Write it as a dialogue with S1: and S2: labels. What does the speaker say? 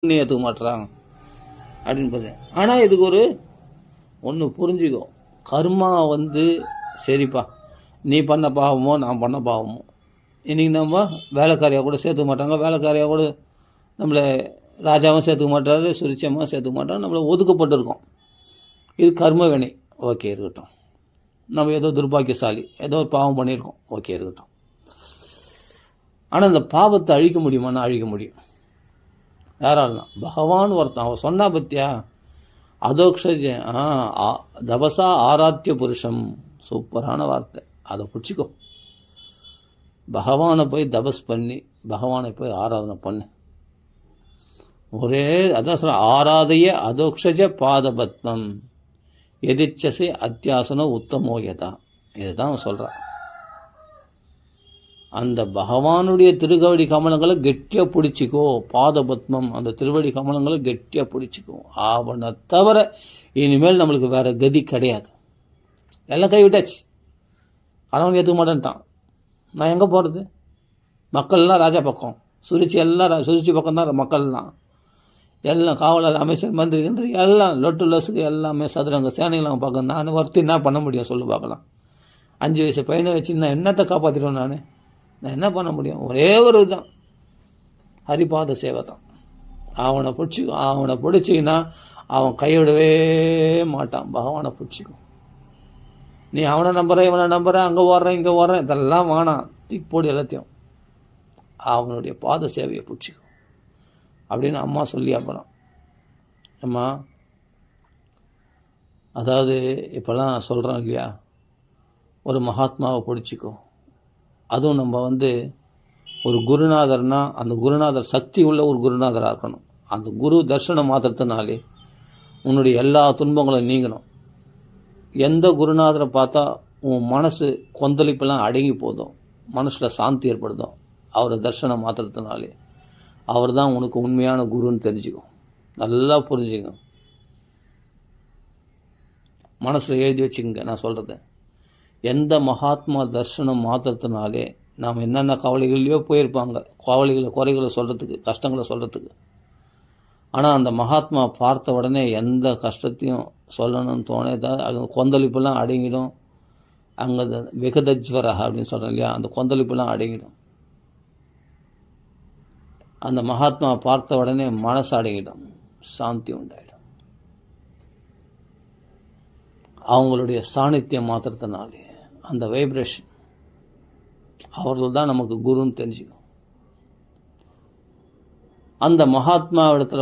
S1: ஏற்றுக்க மாட்டுறாங்க அப்படின்னு பார்த்தேன். ஆனால் இதுக்கு ஒரு ஒன்று புரிஞ்சுக்கோ, கர்மா சரிப்பா, நீ பண்ண பாவமோ நான் பண்ண பாவமோ, இன்றைக்கி நம்ம வேலைக்காரியாக கூட சேர்த்துக்க மாட்டாங்க, வேலைக்காரியாக கூட நம்மளை ராஜாவும் சேர்த்துக்க மாட்டாரு, சுரிச்சமாக சேர்த்துக்க மாட்டாங்க, நம்மளை ஒதுக்கப்பட்டிருக்கோம். இது கர்ம வினை, ஓகே இருக்கட்டும். நம்ம ஏதோ துர்பாக்கியசாலி, ஏதோ ஒரு பாவம் பண்ணியிருக்கோம், ஓகே இருக்கட்டும். ஆனால் இந்த பாவத்தை அழிக்க முடியுமான்னா அழிக்க முடியும். யாராலாம்? பகவான் ஒருத்தன். அவன் சொன்னா பத்தியா, அதோக்ஷஜ தபசா ஆராத்திய புருஷம். சூப்பரான வார்த்தை, அதை பிடிச்சிக்கோ. பகவானை போய் தபஸ் பண்ணி பகவானை போய் ஆராதனை பண்ணு. ஒரே அதான் சொல்ற, ஆராதைய அதோக்ஷஜ பாதபத்மம் எதிர்ச்சசை அத்தியாசனோ உத்தமோயதா. இதுதான் சொல்கிறான். அந்த பகவானுடைய திருவடி கமலங்களை கெட்டியாக பிடிச்சிக்கோ. பாதபத்மம், அந்த திருவடி கமலங்களை கெட்டியாக பிடிச்சிக்கோ. அவனை தவிர இனிமேல் நம்மளுக்கு வேற கதி கிடையாது. எல்லாம் கைவிட்டாச்சு. கணவன் ஏற்றுக்க மாட்டேன்ட்டான். நான் எங்கே போகிறது? மக்கள்லாம் ராஜா பக்கம், சுரிச்சி பக்கம் தான் மக்கள்லாம். எல்லாம் காவலர், அமைச்சர், மந்திரி எல்லாம் லொட்டு லொசுக்கு எல்லாமே சதுரங்க சேனைகள் பார்க்க. நான் ஒருத்தி என்ன பண்ண முடியும் சொல்லு பார்க்கலாம்? 5 வயசு பையனை வச்சு நான் என்னத்தை காப்பாற்றிடுவேன்? நான் என்ன பண்ண முடியும்? ஒரே ஒரு இதுதான், ஹரிபாத சேவை தான். அவனை பிடிச்சிக்கினா அவன் கைவிடவே மாட்டான். பகவானை பிடிச்சிக்கும். நீ அவனை நம்புற, இவனை நம்புற, அங்கே ஓடுறேன் இங்கே ஓடுறேன், இதெல்லாம் வேணாம், தூக்கி போடு எல்லாத்தையும். அவனுடைய பாத சேவையை பிடிச்சிக்கும் அப்படின்னு அம்மா சொல்லி அப்புறம் அம்மா, அதாவது இப்போல்லாம் சொல்கிறோம் இல்லையா, ஒரு மகாத்மாவை பிடிச்சிக்கோ. அதுவும் நம்ம ஒரு குருநாதர்னா அந்த குருநாதர் சக்தி உள்ள ஒரு குருநாதராக இருக்கணும். அந்த குரு தர்சனம் மாத்திரத்தினாலே உன்னுடைய எல்லா துன்பங்களும் நீங்கணும். எந்த குருநாதரை பார்த்தா உன் மனசு கொந்தளிப்பெல்லாம் அடங்கி போதும், மனசில் சாந்தி ஏற்படுதும், அவரை தர்சனம் மாத்திரத்தினாலே அவர் தான் உனக்கு உண்மையான குருன்னு தெரிஞ்சுக்கும். நல்லா புரிஞ்சுங்க, மனசில் எழுதி வச்சுக்கோங்க நான் சொல்கிறது. எந்த மகாத்மா தர்சனம் மாத்திரத்தினாலே நாம் என்னென்ன கவலைகள்லையோ போயிருப்பாங்க, குறைகளை சொல்கிறதுக்கு, கஷ்டங்களை சொல்கிறதுக்கு. ஆனால் அந்த மகாத்மா பார்த்த உடனே எந்த கஷ்டத்தையும் சொல்லணும்னு தோணேதான், அது கொந்தளிப்பெல்லாம் அடங்கிடும். அங்கே விகதஜ்வர அப்படின்னு சொல்கிறேன் இல்லையா, அந்த கொந்தளிப்பெல்லாம் அடங்கிடும். அந்த மகாத்மா பார்த்த உடனே மனசு அடங்கிடும், சாந்தி உண்டாயிடும். அவங்களுடைய சாநித்தியம் மாத்திரத்தினாலே அந்த வைப்ரேஷன், அவர்கள் தான் நமக்கு குருன்னு தெரிஞ்சுக்கும். அந்த மகாத்மா இடத்துல